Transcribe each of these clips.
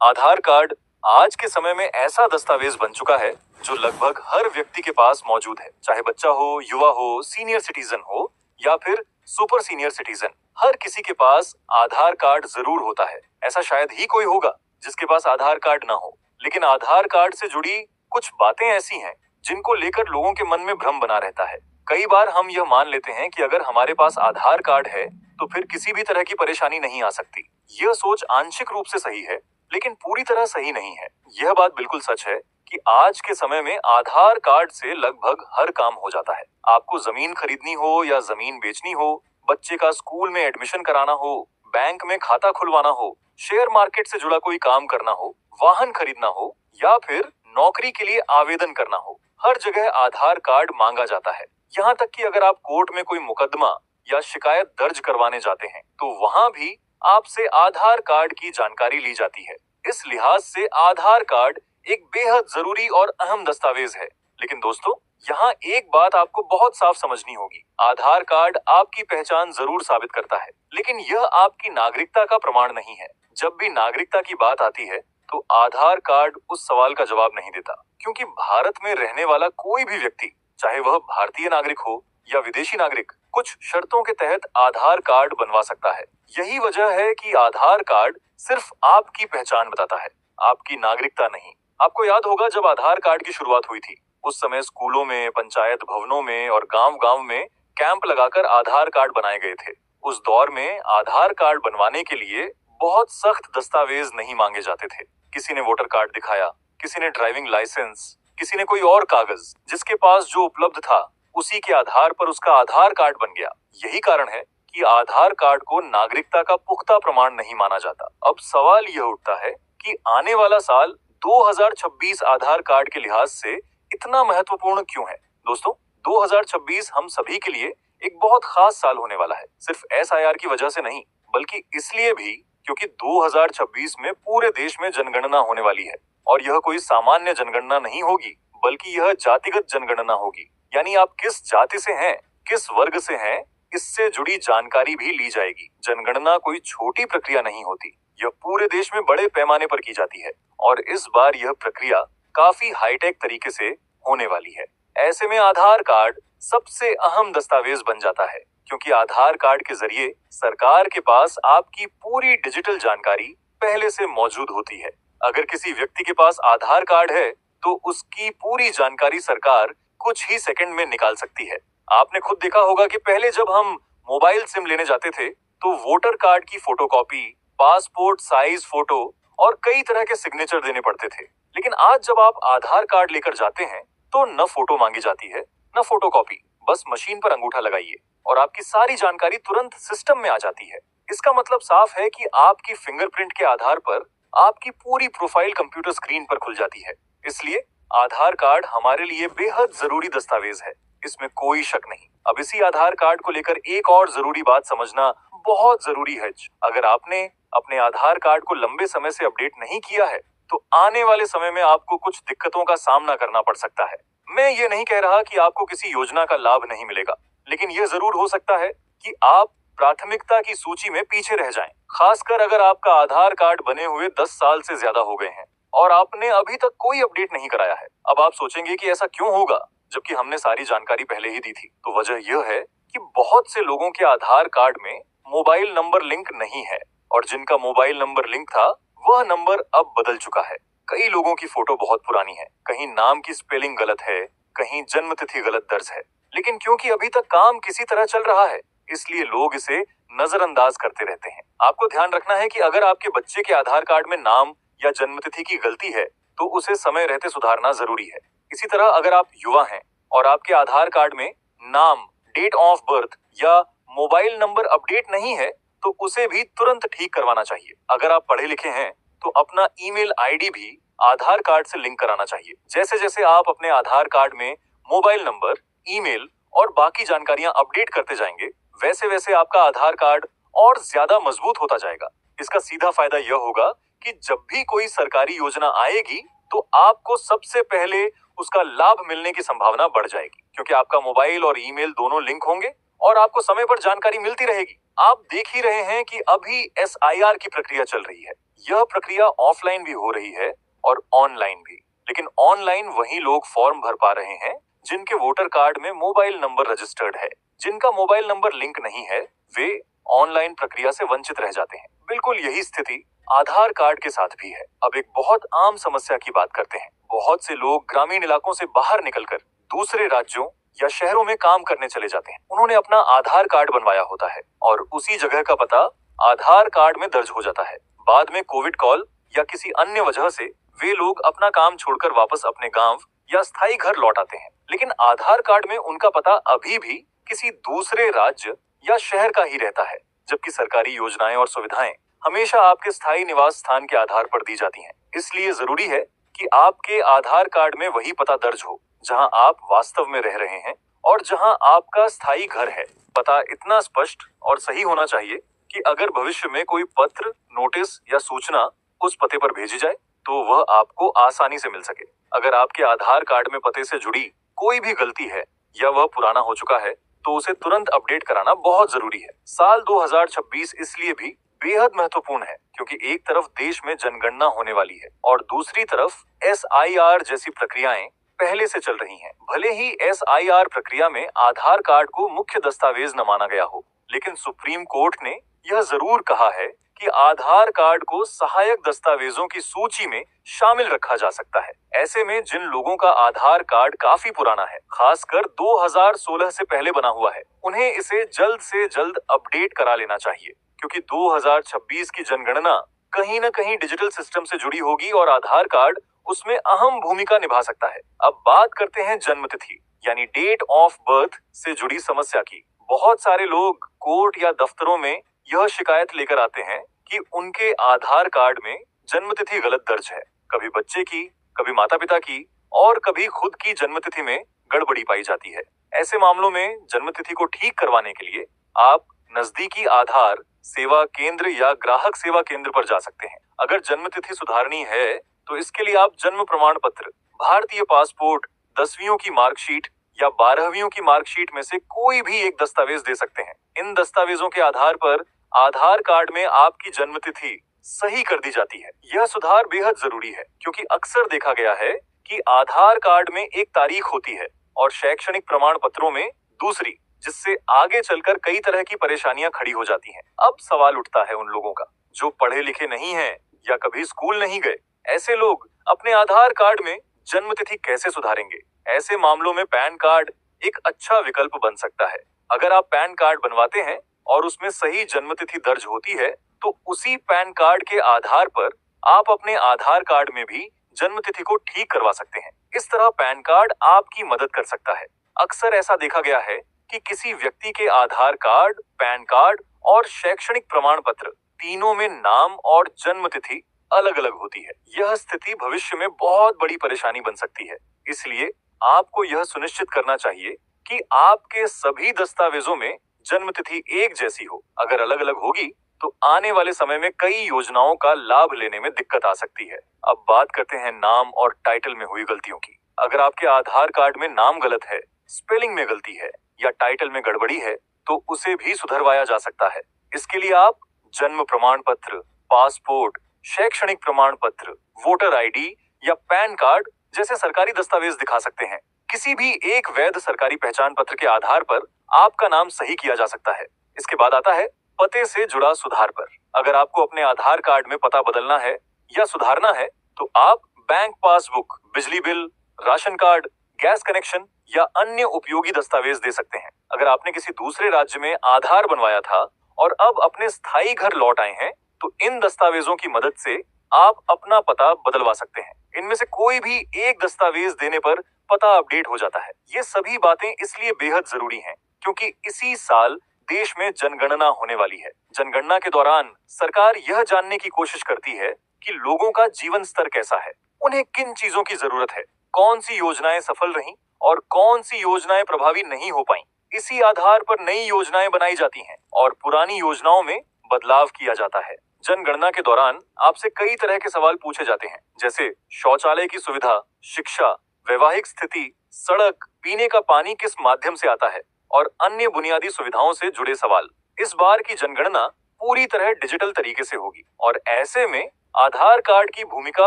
आधार card आज के समय में ऐसा दस्तावेज बन चुका है जो लगभग हर व्यक्ति के पास मौजूद है, चाहे बच्चा हो, युवा हो, सीनियर सिटीजन हो या फिर सुपर सीनियर सिटीजन। हर किसी के पास आधार कार्ड जरूर होता है। ऐसा शायद ही कोई होगा जिसके पास आधार कार्ड ना हो। लेकिन आधार कार्ड से जुड़ी कुछ बातें ऐसी हैं जिनको लेकर लोगों के मन में भ्रम बना रहता है। कई बार हम यह मान लेते हैं कि अगर हमारे पास आधार कार्ड है तो फिर किसी भी तरह की परेशानी नहीं आ सकती। यह सोच आंशिक रूप से सही है, लेकिन पूरी तरह सही नहीं है। यह बात बिल्कुल सच है कि आज के समय में आधार कार्ड से लगभग हर काम हो जाता है। आपको जमीन खरीदनी हो या जमीन बेचनी हो, बच्चे का स्कूल में एडमिशन कराना हो, बैंक में खाता खुलवाना हो, शेयर मार्केट से जुड़ा कोई काम करना हो, वाहन खरीदना हो या फिर नौकरी के लिए आवेदन करना हो, हर जगह आधार कार्ड मांगा जाता है। यहाँ तक कि अगर आप कोर्ट में कोई मुकदमा या शिकायत दर्ज करवाने जाते हैं तो वहां भी आपसे आधार कार्ड की जानकारी ली जाती है। इस लिहाज से आधार कार्ड एक बेहद जरूरी और अहम दस्तावेज है। लेकिन दोस्तों, यहाँ एक बात आपको बहुत साफ समझनी होगी। आधार कार्ड आपकी पहचान जरूर साबित करता है, लेकिन यह आपकी नागरिकता का प्रमाण नहीं है। जब भी नागरिकता की बात आती है तो आधार कार्ड उस सवाल का जवाब नहीं देता, क्योंकि भारत में रहने वाला कोई भी व्यक्ति, चाहे वह भारतीय नागरिक हो या विदेशी नागरिक, कुछ शर्तों के तहत आधार कार्ड बनवा सकता है। यही वजह है कि आधार कार्ड सिर्फ आपकी पहचान बताता है, आपकी नागरिकता नहीं। आपको याद होगा जब आधार कार्ड की शुरुआत हुई थी, उस समय स्कूलों में, पंचायत भवनों में और गांव-गांव में कैंप लगाकर आधार कार्ड बनाए गए थे। उस दौर में आधार कार्ड बनवाने के लिए बहुत सख्त दस्तावेज नहीं मांगे जाते थे। किसी ने वोटर कार्ड दिखाया, किसी ने ड्राइविंग लाइसेंस, किसी ने कोई और कागज, जिसके पास जो उपलब्ध था उसी के आधार पर उसका आधार कार्ड बन गया। यही कारण है कि आधार कार्ड को नागरिकता का पुख्ता प्रमाण नहीं माना जाता। अब सवाल यह उठता है कि आने वाला साल 2026 आधार कार्ड के लिहाज से इतना महत्वपूर्ण क्यों है? दोस्तों, 2026 हम सभी के लिए एक बहुत खास साल होने वाला है। सिर्फ एसआईआर की वजह से नहीं, बल्कि इसलिए भी क्योंकि 2026 में पूरे देश में जनगणना होने वाली है। और यह कोई सामान्य जनगणना नहीं होगी, बल्कि यह जातिगत जनगणना होगी। यानी आप किस जाति से हैं, किस वर्ग से हैं, इससे जुड़ी जानकारी भी ली जाएगी। जनगणना कोई छोटी प्रक्रिया नहीं होती, यह पूरे देश में बड़े पैमाने पर की जाती है और इस बार यह प्रक्रिया काफी हाईटेक तरीके से होने वाली है। ऐसे में आधार कार्ड सबसे अहम दस्तावेज बन जाता है, क्योंकि आधार कार्ड के जरिए सरकार के पास आपकी पूरी डिजिटल जानकारी पहले से मौजूद होती है। अगर किसी व्यक्ति के पास आधार कार्ड है तो उसकी पूरी जानकारी सरकार कुछ ही सेकंड में निकाल सकती है। आपने खुद देखा होगा कि पहले जब हम मोबाइल सिम लेने जाते थे तो वोटर कार्ड की फोटोकॉपी, पासपोर्ट साइज फोटो और कई तरह के सिग्नेचर देने पड़ते थे। लेकिन आज जब आप आधार कार्ड लेकर जाते हैं तो न फोटो मांगी जाती है, न फोटोकॉपी, बस मशीन पर अंगूठा लगाइए और आपकी सारी जानकारी तुरंत सिस्टम में आ जाती है। इसका मतलब साफ है कि आपकी फिंगरप्रिंट के आधार पर आपकी पूरी प्रोफाइल कंप्यूटर स्क्रीन पर खुल जाती है। इसलिए आधार कार्ड हमारे लिए बेहद जरूरी दस्तावेज है, इसमें कोई शक नहीं। अब इसी आधार कार्ड को लेकर एक और जरूरी बात समझना बहुत जरूरी है। अगर आपने अपने आधार कार्ड को लंबे समय से अपडेट नहीं किया है तो आने वाले समय में आपको कुछ दिक्कतों का सामना करना पड़ सकता है। मैं ये नहीं कह रहा कि आपको किसी योजना का लाभ नहीं मिलेगा, लेकिन यह जरूर हो सकता है कि आप प्राथमिकता की सूची में पीछे रह जाएं, खासकर अगर आपका आधार कार्ड बने हुए 10 साल से ज्यादा हो गए हैं और आपने अभी तक कोई अपडेट नहीं कराया है। अब आप सोचेंगे कि ऐसा क्यों होगा जबकि हमने सारी जानकारी पहले ही दी थी। तो वजह यह है कि बहुत से लोगों के आधार कार्ड में मोबाइल नंबर लिंक नहीं है और जिनका मोबाइल नंबर लिंक था वह नंबर अब बदल चुका है। कई लोगों की फोटो बहुत पुरानी है, कहीं नाम की स्पेलिंग गलत है, कहीं जन्म तिथि गलत दर्ज है। लेकिन क्योंकि अभी तक काम किसी तरह चल रहा है, इसलिए लोग इसे नजरअंदाज करते रहते हैं। आपको ध्यान रखना है कि अगर आपके बच्चे के आधार कार्ड में नाम या जन्मतिथि की गलती है तो उसे समय रहते सुधारना जरूरी है। इसी तरह अगर आप युवा हैं और आपके आधार कार्ड में नाम, डेट ऑफ बर्थ या मोबाइल नंबर अपडेट नहीं है तो उसे भी तुरंत ठीक करवाना चाहिए। अगर आप पढ़े लिखे हैं तो अपना ईमेल आईडी भी आधार कार्ड से लिंक कराना चाहिए। जैसे जैसे आप अपने आधार कार्ड में मोबाइल नंबर, ईमेल और बाकी जानकारियां अपडेट करते जाएंगे, वैसे वैसे आपका आधार कार्ड और ज्यादा मजबूत होता जाएगा। इसका सीधा फायदा यह होगा कि जब भी कोई सरकारी योजना आएगी तो आपको सबसे पहले उसका लाभ मिलने की संभावना बढ़ जाएगी, क्योंकि आपका मोबाइल और ईमेल दोनों लिंक होंगे और आपको समय पर जानकारी मिलती रहेगी। आप देख ही रहे हैं कि अभी SIR की प्रक्रिया चल रही है। यह प्रक्रिया ऑफलाइन भी हो रही है और ऑनलाइन भी। लेकिन ऑनलाइन वही लोग फॉर्म भर पा रहे हैं जिनके वोटर कार्ड में मोबाइल नंबर रजिस्टर्ड है। जिनका मोबाइल नंबर लिंक नहीं है, वे ऑनलाइन प्रक्रिया से वंचित रह जाते हैं। बिल्कुल यही स्थिति आधार कार्ड के साथ भी है। अब एक बहुत आम समस्या की बात करते हैं। बहुत से लोग ग्रामीण इलाकों से बाहर निकलकर दूसरे राज्यों या शहरों में काम करने चले जाते हैं। उन्होंने अपना आधार कार्ड बनवाया होता है और उसी जगह का पता आधार कार्ड में दर्ज हो जाता है। बाद में कोविड कॉल या किसी अन्य वजह से वे लोग अपना काम छोड़कर वापस अपने गांव या स्थायी घर लौट आते हैं। लेकिन आधार कार्ड में उनका पता अभी भी किसी दूसरे राज्य या शहर का ही रहता है, जबकि सरकारी योजनाएं और सुविधाएं हमेशा आपके स्थायी निवास स्थान के आधार पर दी जाती हैं। इसलिए जरूरी है कि आपके आधार कार्ड में वही पता दर्ज हो जहां आप वास्तव में रह रहे हैं और जहां आपका स्थायी घर है। पता इतना स्पष्ट और सही होना चाहिए कि अगर भविष्य में कोई पत्र, नोटिस या सूचना उस पते पर भेजी जाए तो वह आपको आसानी से मिल सके। अगर आपके आधार कार्ड में पते से जुड़ी कोई भी गलती है या वह पुराना हो चुका है तो उसे तुरंत अपडेट कराना बहुत जरूरी है। साल 2026 इसलिए भी बेहद महत्वपूर्ण है क्योंकि एक तरफ देश में जनगणना होने वाली है और दूसरी तरफ SIR जैसी प्रक्रियाएं पहले से चल रही हैं। भले ही SIR प्रक्रिया में आधार कार्ड को मुख्य दस्तावेज न माना गया हो, लेकिन सुप्रीम कोर्ट ने यह जरूर कहा है कि आधार कार्ड को सहायक दस्तावेजों की सूची में शामिल रखा जा सकता है। ऐसे में जिन लोगों का आधार कार्ड काफी पुराना है, खासकर 2016 से पहले बना हुआ है, उन्हें इसे जल्द से जल्द अपडेट करा लेना चाहिए क्योंकि 2026 की जनगणना कहीं न कहीं डिजिटल सिस्टम से जुड़ी होगी और आधार कार्ड उसमें अहम भूमिका निभा सकता है। अब बात करते हैं जन्म तिथि यानी डेट ऑफ बर्थ से जुड़ी समस्या की। बहुत सारे लोग कोर्ट या दफ्तरों में यह शिकायत लेकर आते हैं कि उनके आधार कार्ड में जन्म तिथि गलत दर्ज है। कभी बच्चे की, कभी माता पिता की और कभी खुद की जन्म तिथि में गड़बड़ी पाई जाती है। ऐसे मामलों में जन्म तिथि को ठीक करवाने के लिए आप नजदीकी आधार सेवा केंद्र या ग्राहक सेवा केंद्र पर जा सकते हैं। अगर जन्म तिथि सुधारनी है तो इसके लिए आप जन्म प्रमाण पत्र, भारतीय पासपोर्ट, 10वीं की मार्कशीट या 12वीं की मार्कशीट में से कोई भी एक दस्तावेज दे सकते हैं। इन दस्तावेजों के आधार पर आधार कार्ड में आपकी जन्म तिथि सही कर दी जाती है। यह सुधार बेहद जरूरी है क्योंकि अक्सर देखा गया है कि आधार कार्ड में एक तारीख होती है और शैक्षणिक प्रमाण पत्रों में दूसरी, जिससे आगे चलकर कई तरह की परेशानियां खड़ी हो जाती हैं। अब सवाल उठता है उन लोगों का जो पढ़े लिखे नहीं हैं या कभी स्कूल नहीं गए। ऐसे लोग अपने आधार कार्ड में जन्म तिथि कैसे सुधारेंगे? ऐसे मामलों में पैन कार्ड एक अच्छा विकल्प बन सकता है। अगर आप पैन कार्ड बनवाते हैं और उसमें सही जन्म तिथि दर्ज होती है तो उसी पैन कार्ड के आधार पर आप अपने आधार कार्ड में भी जन्म तिथि को ठीक करवा सकते हैं। इस तरह पैन कार्ड आपकी मदद कर सकता है। अक्सर ऐसा देखा गया है कि किसी व्यक्ति के आधार कार्ड, पैन कार्ड और शैक्षणिक प्रमाण पत्र तीनों में नाम और जन्म तिथि अलग अलग होती है। यह स्थिति भविष्य में बहुत बड़ी परेशानी बन सकती है। इसलिए आपको यह सुनिश्चित करना चाहिए कि आपके सभी दस्तावेजों में जन्म तिथि एक जैसी हो। अगर अलग अलग होगी तो आने वाले समय में कई योजनाओं का लाभ लेने में दिक्कत आ सकती है। अब बात करते हैं नाम और टाइटल में हुई गलतियों की। अगर आपके आधार कार्ड में नाम गलत है, स्पेलिंग में गलती है या टाइटल में गड़बड़ी है तो उसे भी सुधरवाया जा सकता है। इसके लिए आप जन्म प्रमाण पत्र, पासपोर्ट, शैक्षणिक प्रमाण पत्र, वोटर ID या पैन कार्ड जैसे सरकारी दस्तावेज दिखा सकते हैं। किसी भी एक वैध सरकारी पहचान पत्र के आधार पर आपका नाम सही किया जा सकता है। इसके बाद आता है पते से जुड़ा सुधार पर। अगर आपको अपने आधार कार्ड में पता बदलना है या सुधारना है तो आप बैंक पासबुक, बिजली bill, ration card, gas connection या अन्य उपयोगी दस्तावेज दे सकते हैं। अगर आपने किसी दूसरे राज्य में आधार बनवाया था और अब अपने स्थायी घर लौट आए हैं तो इन दस्तावेजों की मदद से आप अपना पता बदलवा सकते हैं। इनमें से कोई भी एक दस्तावेज देने पर पता अपडेट हो जाता है। ये सभी बातें इसलिए बेहद जरूरी हैं क्योंकि इसी साल देश में जनगणना होने वाली है। जनगणना के दौरान सरकार यह जानने की कोशिश करती है कि लोगों का जीवन स्तर कैसा है, उन्हें किन चीजों की जरूरत है, कौन सी योजनाएं सफल रहीं और कौन सी योजनाएं प्रभावी नहीं हो पाई। इसी आधार पर नई योजनाएं बनाई जाती हैं और पुरानी योजनाओं में बदलाव किया जाता है। जनगणना के दौरान आपसे कई तरह के सवाल पूछे जाते हैं, जैसे शौचालय की सुविधा, शिक्षा, वैवाहिक स्थिति, सड़क, पीने का पानी किस माध्यम से आता है और अन्य बुनियादी सुविधाओं से जुड़े सवाल। इस बार की जनगणना पूरी तरह डिजिटल तरीके से होगी और ऐसे में आधार कार्ड की भूमिका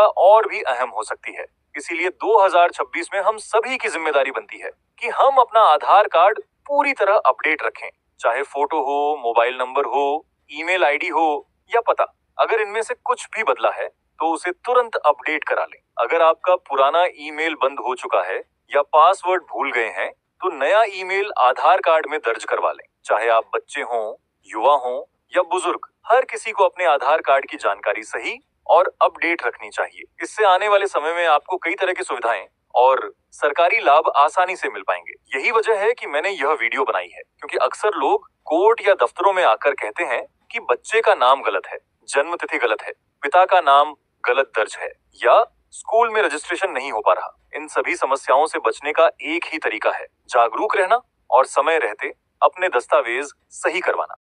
और भी अहम हो सकती है। इसीलिए 2026 में हम सभी की जिम्मेदारी बनती है कि हम अपना आधार कार्ड पूरी तरह अपडेट रखें, चाहे फोटो हो, मोबाइल नंबर हो, ईमेल आईडी हो या पता। अगर इनमें से कुछ भी बदला है तो उसे तुरंत अपडेट करा लें। अगर आपका पुराना ईमेल बंद हो चुका है या पासवर्ड भूल गए हैं तो नया ईमेल आधार कार्ड में दर्ज करवा लें। चाहे आप बच्चे हों, युवा हों या बुजुर्ग, हर किसी को अपने आधार कार्ड की जानकारी सही और अपडेट रखनी चाहिए। इससे आने वाले समय में आपको कई तरह की सुविधाएं और सरकारी लाभ आसानी से मिल पाएंगे। यही वजह है कि मैंने यह वीडियो बनाई है, क्योंकि अक्सर लोग कोर्ट या दफ्तरों में आकर कहते हैं कि बच्चे का नाम गलत है, जन्म तिथि गलत है, पिता का नाम गलत दर्ज है या स्कूल में रजिस्ट्रेशन नहीं हो पा रहा। इन सभी समस्याओं से बचने का एक ही तरीका है, जागरूक रहना और समय रहते अपने दस्तावेज सही करवाना।